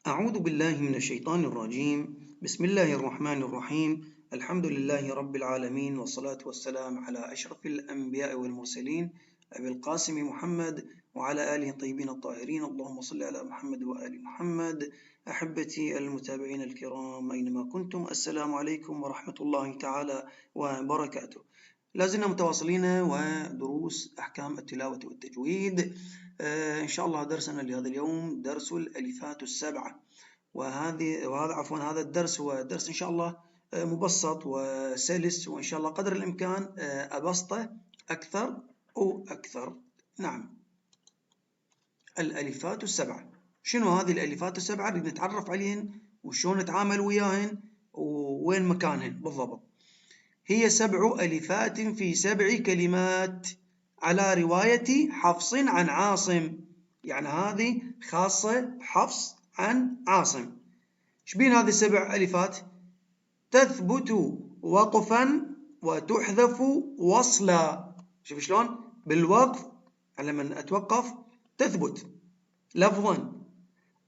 أعوذ بالله من الشيطان الرجيم. بسم الله الرحمن الرحيم. الحمد لله رب العالمين، والصلاة والسلام على أشرف الأنبياء والمرسلين أبي القاسم محمد وعلى آله الطيبين الطاهرين. اللهم صل على محمد وآل محمد. أحبتي المتابعين الكرام أينما كنتم، السلام عليكم ورحمة الله تعالى وبركاته. لازلنا متواصلين ودروس أحكام التلاوة والتجويد. إن شاء الله درسنا لهذا اليوم درس الألفات السبعة، هذا الدرس هو درس إن شاء الله مبسط وسلس، وإن شاء الله قدر الإمكان أبسطه أكثر وأكثر. نعم، الألفات السبعة. شنو هذه الألفات السبعة؟ نريد نتعرف عليهن وشون نتعامل وياهن ووين مكانهن بالضبط. هي 7 ألفات في 7 كلمات على رواية حفص عن عاصم، يعني هذه خاصة حفص عن عاصم. شبين هذه 7 ألفات؟ تثبت وقفا وتحذف وصلا. شوف شلون بالوقف لما أتوقف تثبت لفظا،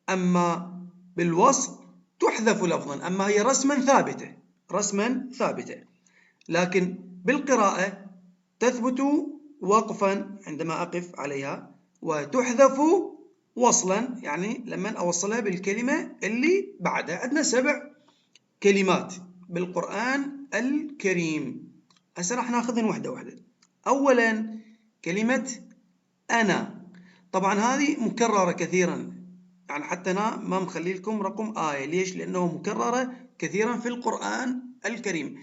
أما بالوصل تحذف لفظا، أما هي رسما ثابتة. لكن بالقراءة تثبت وقفا عندما أقف عليها، وتحذف وصلا يعني لما أوصلها بالكلمة اللي بعدها. عندنا 7 كلمات بالقرآن الكريم. هسه راح ناخذن وحدة وحدة. أولا كلمة أنا، طبعا هذه مكررة كثيرا، يعني حتى أنا ما مخلي لكم رقم آية. ليش؟ لأنه مكررة كثيرا في القرآن الكريم.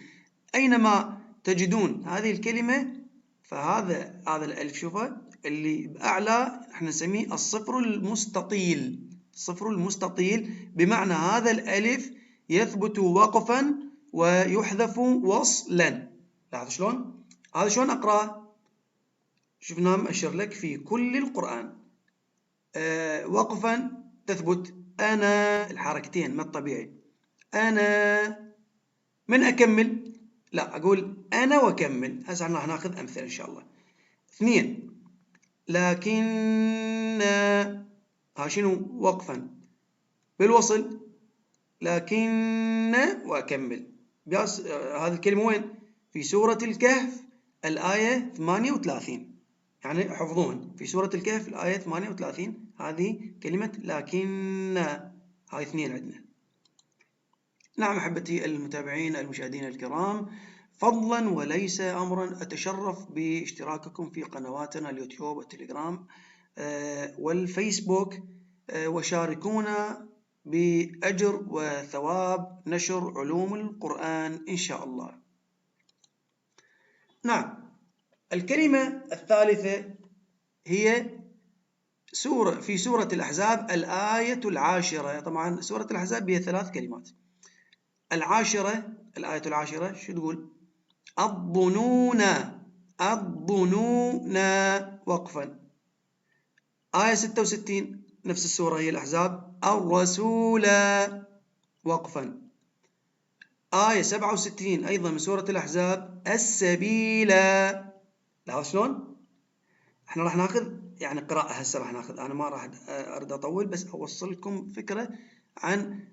أينما تجدون هذه الكلمة فهذا الألف، شوفه اللي بأعلى احنا نسميه الصفر المستطيل. الصفر المستطيل بمعنى هذا الألف يثبت وقفا ويحذف وصلا. لاحظ شلون؟ هذا شلون أقرأ؟ شفنا مأشر لك في كل القرآن. وقفا تثبت أنا، الحركتين ما الطبيعي. أنا من أكمل؟ لا، أقول أنا وأكمل. هسه راح ناخذ أمثلة إن شاء الله. 2 لكن، ها شنو؟ وقفا. بالوصل لكن وأكمل. هذه الكلمة وين؟ في سورة الكهف الآية 38، يعني حفظوهن في سورة الكهف الآية 38. هذه كلمة لكن، هاي 2 عندنا. نعم أحبتي المتابعين المشاهدين الكرام، فضلا وليس أمرا أتشرف باشتراككم في قنواتنا اليوتيوب والتليجرام والفيسبوك، وشاركونا بأجر وثواب نشر علوم القرآن إن شاء الله. نعم، الكلمة الثالثة هي في سورة الأحزاب الآية 10. طبعا سورة الأحزاب هي 3 كلمات. 10 الآية 10 شو تقول؟ الظنون وقفا. آية 66 نفس السورة هي الأحزاب، الرسول وقفا. آية 67 أيضا من سورة الأحزاب، السبيل. لاحظ شلون؟ احنا راح ناخذ يعني قراءة هسه راح ناخذ، أنا ما راح أريد أطول، بس أوصل لكم فكرة عن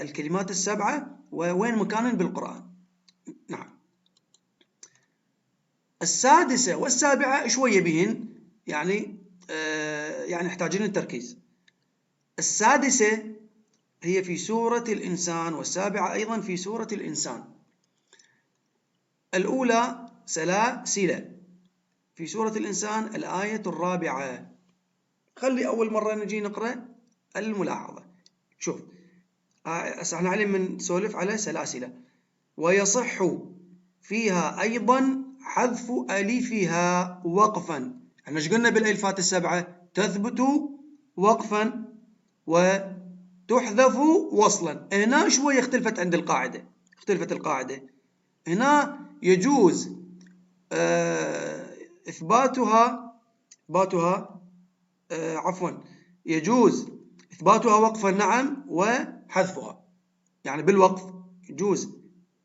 الكلمات ال7 ووين مكانن بالقرآن. نعم، السادسة والسابعة شوية بهن، يعني يحتاجون التركيز. السادسة هي في سورة الإنسان، والسابعة أيضا في سورة الإنسان. الأولى سلاسل في سورة الإنسان الآية 4. خلي أول مرة نجي نقرأ الملاحظة. شوف احنا علم من نسولف على سلاسل. ويصح فيها أيضا حذف ألفها وقفا. احنا ايش قلنا بالألفات ال7؟ تثبت وقفا وتحذف وصلا. هنا شوية اختلفت عند القاعدة، اختلفت القاعدة. هنا يجوز إثباتها يجوز إثباتها وقفا، نعم، وحذفها. يعني بالوقف يجوز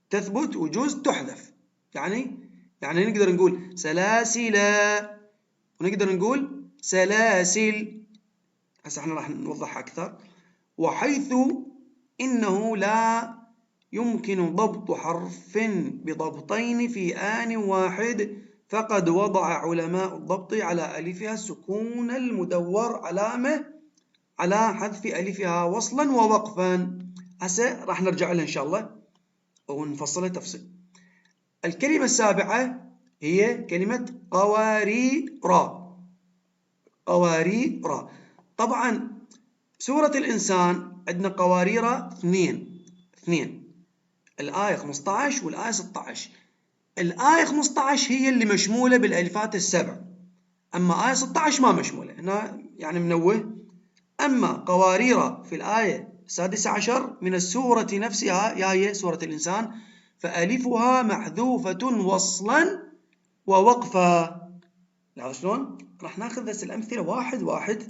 تثبت ويجوز تحذف. يعني نقدر نقول سلاسل ونقدر نقول سلاسل. هسه احنا راح نوضحها أكثر. وحيث إنه لا يمكن ضبط حرف بضبطين في آن واحد، فقد وضع علماء الضبط على ألفها السكون المدور علامة على حذف ألفها وصلا ووقفا. هسه راح نرجع لها إن شاء الله ونفصلها تفصيل. الكلمة السابعة هي كلمة قواريرا. قواريرا. طبعا سورة الإنسان عندنا قواريرا اثنين، الآية 15 والآية 16. الآية 15 هي اللي مشمولة بالألفات السبع، أما آية 16 ما مشمولة، هنا يعني منوه. أما قواريرا في الآية 16 من السورة نفسها، يا هي سورة الإنسان، فألفها محذوفة وصلا ووقفا. لاحظوا شلون؟ راح ناخذ هسه الأمثلة واحد واحد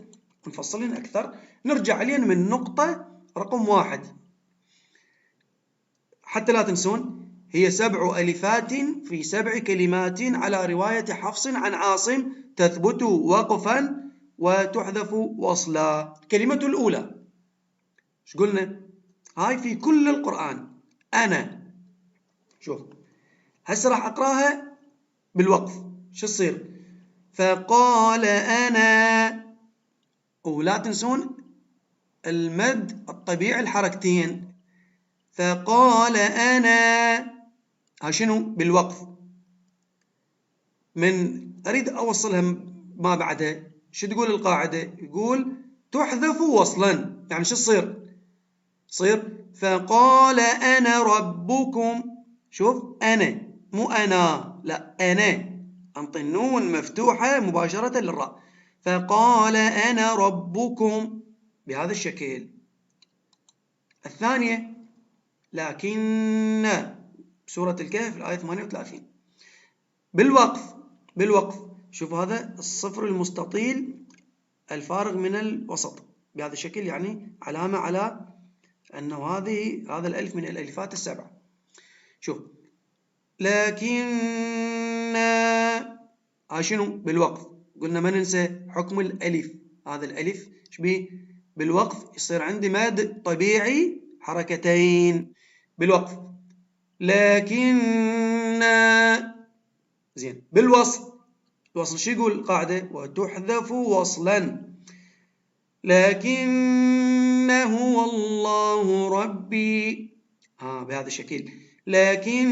ونفصلن أكثر. نرجع علينا من نقطة رقم 1 حتى لا تنسون. هي 7 ألفات في 7 كلمات على رواية حفص عن عاصم، تثبت وقفا وتحذف وصلا. الكلمة الأولى ايش قلنا؟ هاي في كل القرآن. أنا. شوف هسه راح أقراها بالوقف. شو تصير؟ فقال أنا، ولا تنسون المد الطبيعي الحركتين. فقال أنا، ها شنو؟ بالوقف. من أريد أوصلها ما بعدها، شو تقول القاعدة؟ يقول تحذف وصلا. يعني شو تصير؟ تصير فقال أنا ربكم. شوف أنا، مو أنا، لا أنا، أنطي النون مفتوحة مباشرة للراء. فقال أنا ربكم بهذا الشكل. الثانية لكن سورة الكهف الآية 38 بالوقف. شوف هذا الصفر المستطيل الفارغ من الوسط بهذا الشكل، يعني علامة على أنه هذا الألف من الألفات السبع. شوف لكن شنو؟ بالوقف. قلنا ما ننسى حكم الألف. هذا الألف شبيه؟ بالوقف يصير عندي مد طبيعي حركتين بالوقف. لكن زين بالوصل. الوصل شو يقول القاعدة؟ وتحذف وصلا. لكن هو الله ربي. بهذا الشكل. لكن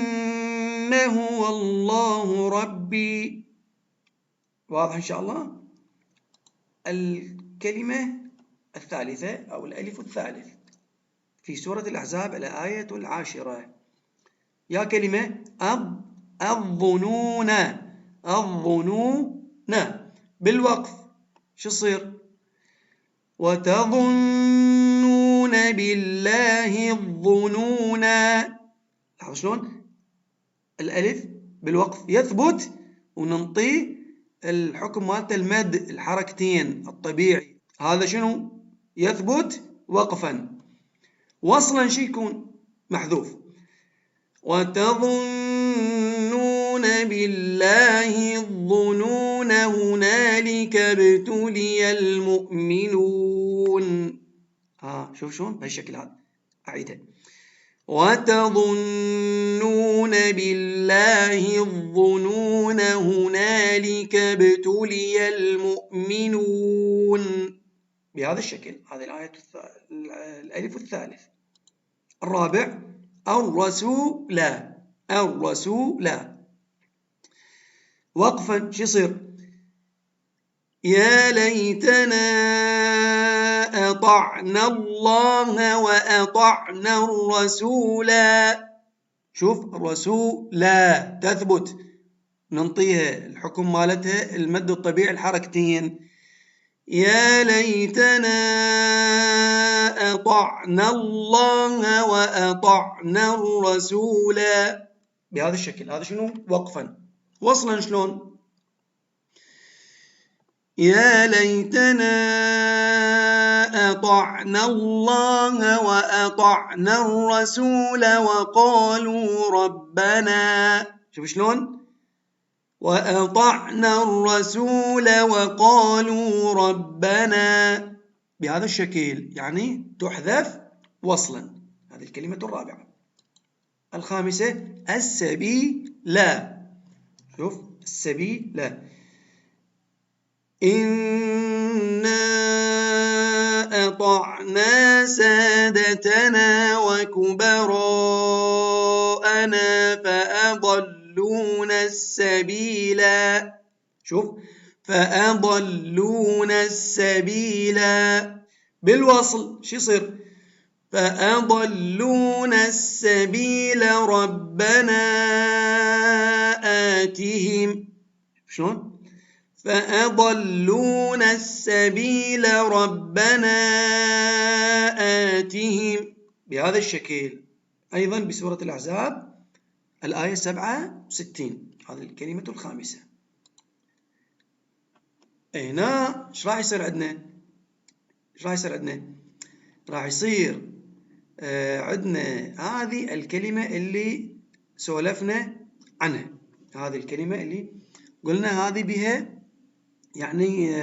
هو الله ربي. واضح إن شاء الله؟ الكلمة الثالثة أو الألف الثالث في سورة الأحزاب الآية 10. يا كلمة الظنون. الظنون بالوقف شو يصير؟ وتظنون بالله الظنون. لاحظوا شلون؟ الألف بالوقف يثبت وننطيه الحكم مالته المد الحركتين الطبيعي. هذا شنو؟ يثبت وقفا. وصلا شي يكون؟ محذوف. وتظنون بالله الظنون هنالك ابتلي المؤمنون. شوف شلون بهالشكل هذا. أعيدها. وتظنون بالله الظنون هنالك ابتلي المؤمنون بهذا الشكل. هذه الآية الألف الثالث. الرابع الرسول. وقفا شو يصير؟ يا ليتنا أطعنا الله وأطعنا الرسولا. شوف الرسول لا تثبت، ننطيها الحكم مالتها المد الطبيعي الحركتين. يا ليتنا أطعنا الله وأطعنا الرسولا بهذا الشكل. هذا شنو؟ وقفا. وصلا شلون؟ يا ليتنا أطعنا الله وأطعنا الرسول وقالوا ربنا. شوف شلون؟ وأطعنا الرسول وقالوا ربنا بهذا الشكل، يعني تحذف وصلا. هذه الكلمة الرابعة. الخامسة السبيل. شوف السبيل. إنا أطعنا سادتنا وكبراءنا فأضلونا السبيل. شوف فأضلونا السبيل بالوصل شو يصير؟ فأضلونا السبيل ربنا آتهم. شلون؟ فأضلونا السبيل ربنا آتهم بهذا الشكل. أيضا بسورة الأحزاب الآية 67. هذه الكلمة الخامسة. هنا ايش راح يصير عندنا؟ راح يصير عندنا هذه الكلمة اللي سولفنا عنها. هذه الكلمة اللي قلنا هذه بها يعني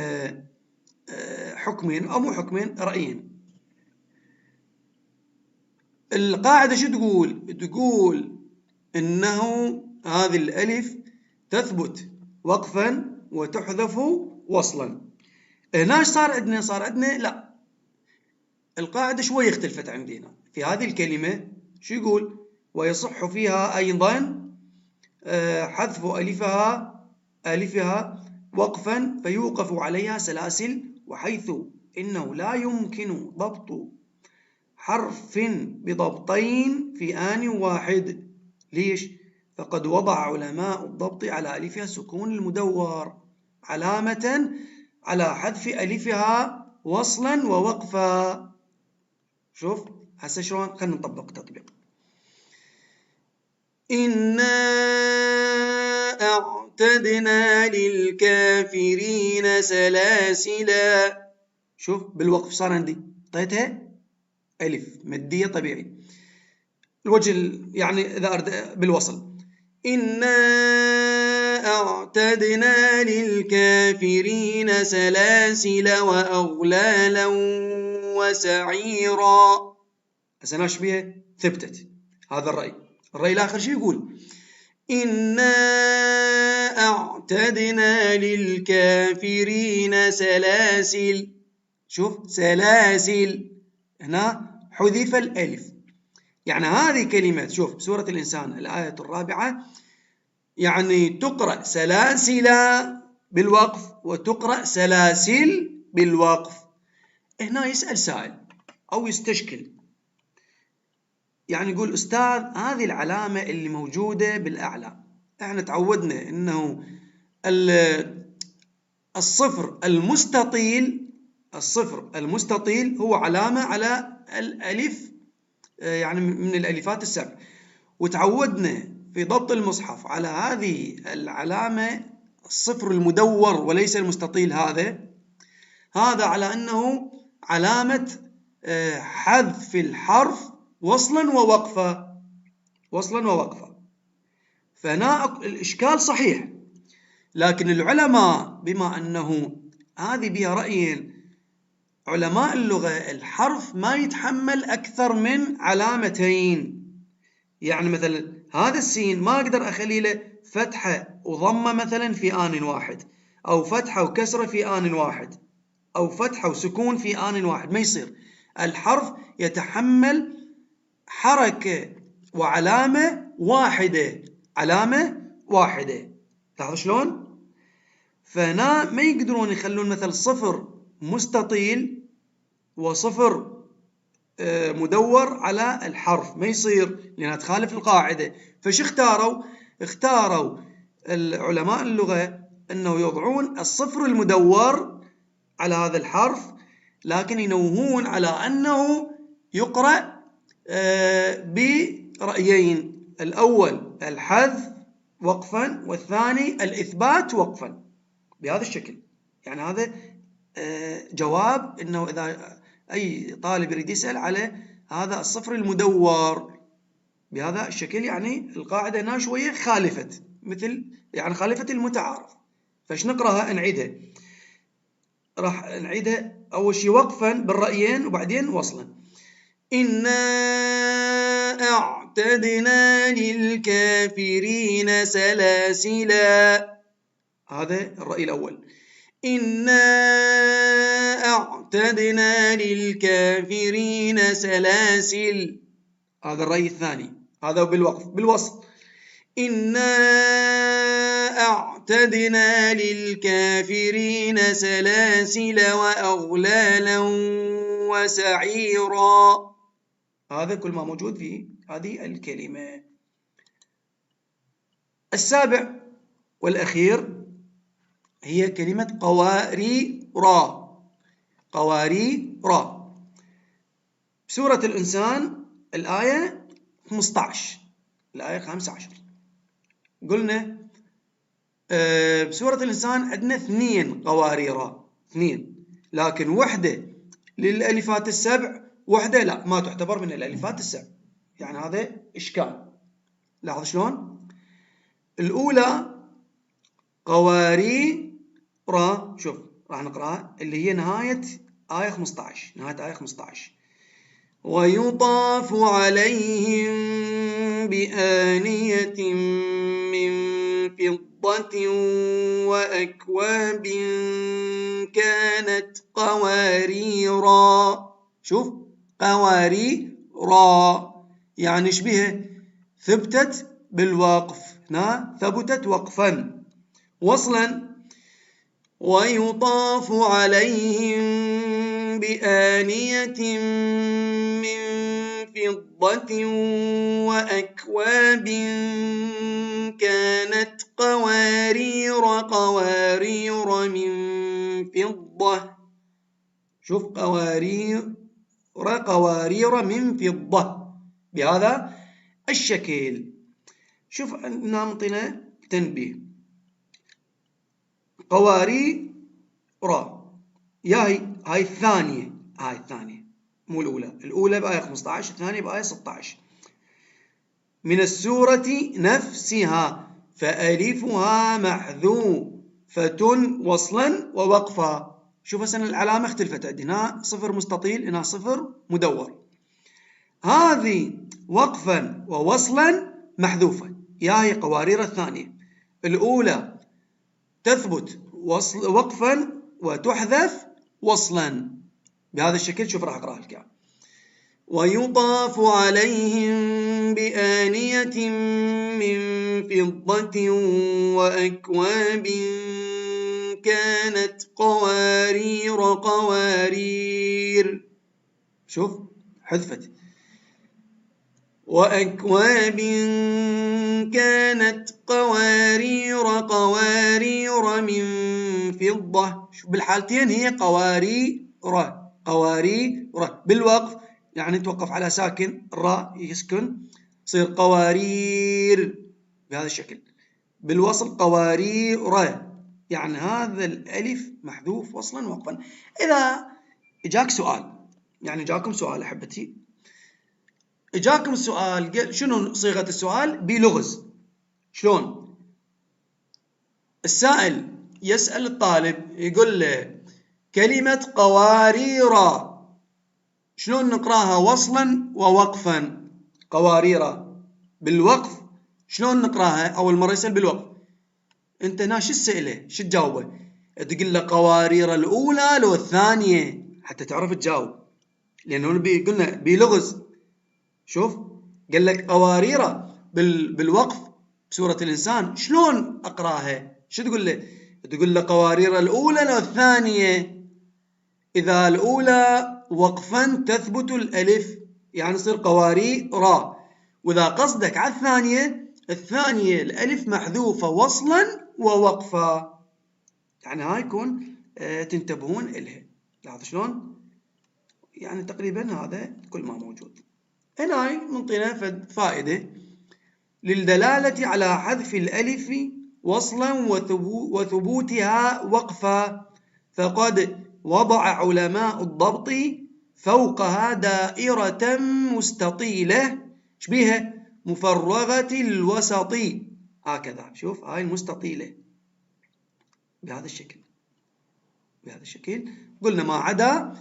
حكمين أو مو حكمين، رأيين. القاعدة شو تقول؟ تقول إنه هذه الألف تثبت وقفا وتحذف وصلا. هنا صار عندنا لا، القاعدة شوي اختلفت عندنا في هذه الكلمة. شو يقول؟ ويصح فيها أيضا حذف ألفها وقفا فيوقف عليها سلاسل، وحيث إنه لا يمكن ضبط حرف بضبطين في آن واحد. ليش؟ فقد وضع علماء الضبط على ألفها السكون المدور علامة على حذف ألفها وصلا ووقفا. شوف هسه شلون؟ خلينا نطبق تطبيق. إنا أعتدنا للكافرين سلاسلا. شوف بالوقف صار عندي طيتها ألف مادية طبيعي. الوجه يعني إذا أرد بالوصل إنا أعتدنا للكافرين سلاسل وأغلالا وسعيرا. هسه ناش بيها ثبتت. هذا الرأي الآخر شو يقول؟ إنا أعتدنا للكافرين سلاسل. شوف سلاسل هنا حذف الألف، يعني هذه كلمة. شوف سورة الإنسان الآية الرابعة يعني تقرأ سلاسل بالوقف وتقرأ سلاسل بالوقف. هنا يسأل سائل أو يستشكل، يعني يقول أستاذ هذه العلامة اللي موجودة بالأعلى احنا تعودنا إنه الصفر المستطيل هو علامة على الألف، يعني من الألفات السبع، وتعودنا في ضبط المصحف على هذه العلامة الصفر المدور وليس المستطيل. هذا على أنه علامة حذف الحرف وصلا ووقفا. فهنا الإشكال صحيح، لكن العلماء بما أنه هذه بها رأيين، علماء اللغة الحرف ما يتحمل أكثر من علامتين. يعني مثلا هذا السين ما أقدر أخلي له فتحة وضمة مثلا في آن واحد، أو فتحة وكسرة في آن واحد، أو فتحة وسكون في آن واحد، ما يصير. الحرف يتحمل حركة وعلامة واحدة، لاحظوا شلون؟ فهنا ما يقدرون يخلون مثل صفر مستطيل وصفر مدور على الحرف، ما يصير لأنها تخالف القاعدة. فش اختاروا العلماء اللغة أنه يضعون الصفر المدور على هذا الحرف، لكن ينوهون على أنه يقرأ برأيين: الأول الحذف وقفا، والثاني الإثبات وقفا. بهذا الشكل. يعني هذا جواب أنه إذا أي طالب يريد يسأل على هذا الصفر المدور بهذا الشكل، يعني القاعدة هنا شوية خالفت، مثل يعني خالفت المتعارف. فايش نقرأها نعيدها. راح نعيدها أول شي وقفا بالرأيين وبعدين وصلا. إنا أعتدنا للكافرين سلاسلا، هذا الرأي الأول. إنا أعتدنا للكافرين سلاسل، هذا الرأي الثاني، هذا بالوقف. بالوصل إنا أعتدنا للكافرين سلاسل وأغلالا وسعيرا، هذا كل ما موجود في هذه الكلمة. السابع والأخير هي كلمة قواريرا. قواريرا سورة الإنسان الآية 15 الآية 15. قلنا بسورة الإنسان عندنا 2 قواريرا، 2، لكن وحدة للألفات السبع، وحدة لا، ما تعتبر من الألفات السبع، يعني هذا إشكال. لاحظ شلون؟ الأولى قواريرا، شوف راح نقراها اللي هي نهاية آية 15، نهاية آية 15. ويطاف عليهم بآنية من فضة وأكواب كانت قواريرا. شوف قواريرا يعني شبيها ثبتت بالوقف، هنا ثبتت وقفا. وصلا ويطاف عليهم بآنية من فضة وأكواب كانت قوارير من فضة. شوف قوارير من فضة بهذا الشكل. شوف نعطينا تنبيه، قوارير هاي الثانية، هاي الثانية مو الأولى، الأولى بآية 15، الثانية بآية 16 من السورة نفسها، فألفها محذوفة وصلا ووقفا. شوف هسه العلامة اختلفت عندي، هنا صفر مستطيل، هنا صفر مدور. هذه وقفا ووصلا محذوفة، هي قوارير الثانية. الأولى تثبت وقفا وتحذف وصلا بهذا الشكل. شوف راح أقرأ لك. ويطاف عليهم بآنية من فضة وأكواب كانت قوارير. شوف حذفت. وأكواب كانت قوارير من فضة. شوف بالحالتين هي قوارير بالوقف، يعني توقف على ساكن، الراء يسكن، تصير قوارير بهذا الشكل. بالوصل قوارير، يعني هذا الألف محذوف وصلا وقفا. إذا إجاك سؤال، يعني جاكم سؤال أحبتي، إجاكم السؤال، شنو صيغة السؤال؟ بلغز. شلون؟ السائل يسأل الطالب يقول له كلمة قوارير شلون نقراها وصلا ووقفا؟ قوارير بالوقف شلون نقراها؟ أول مرة يسأل بالوقف، أنت هنا شو تسأله؟ شو تجاوبه؟ تقول له قوارير الأولى لو الثانية حتى تعرف تجاوب، لأنه قلنا بلغز. شوف قال لك قوارير بالوقف بسورة الإنسان شلون أقراها؟ شو تقول له؟ تقول له قوارير الأولى لو الثانية. إذا الأولى وقفا تثبت الألف يعني تصير قوارير، وإذا قصدك على الثانية الألف محذوفة وصلا ووقفا، يعني هاي يكون تنتبهون إلها. لاحظ شلون؟ يعني تقريبا هذا كل ما موجود. هنا منطينا فائدة للدلالة على حذف الألف وصلا وثبوتها وقفا، فقد وضع علماء الضبط فوقها دائرة مستطيلة شبيها مفرغة الوسط، هكذا. شوف هاي المستطيلة بهذا الشكل، بهذا الشكل. قلنا ما عدا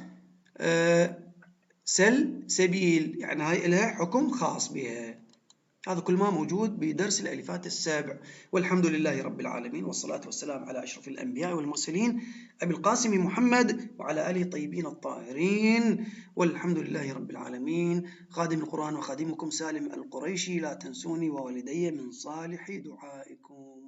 سبيل، يعني هاي لها حكم خاص بها. هذا كل ما موجود بدرس الألفات السبع. والحمد لله رب العالمين، والصلاة والسلام على أشرف الأنبياء والمرسلين أبي القاسم محمد وعلى آله الطيبين الطاهرين، والحمد لله رب العالمين. خادم القرآن وخادمكم سالم القريشي، لا تنسوني ووالدي من صالح دعائكم.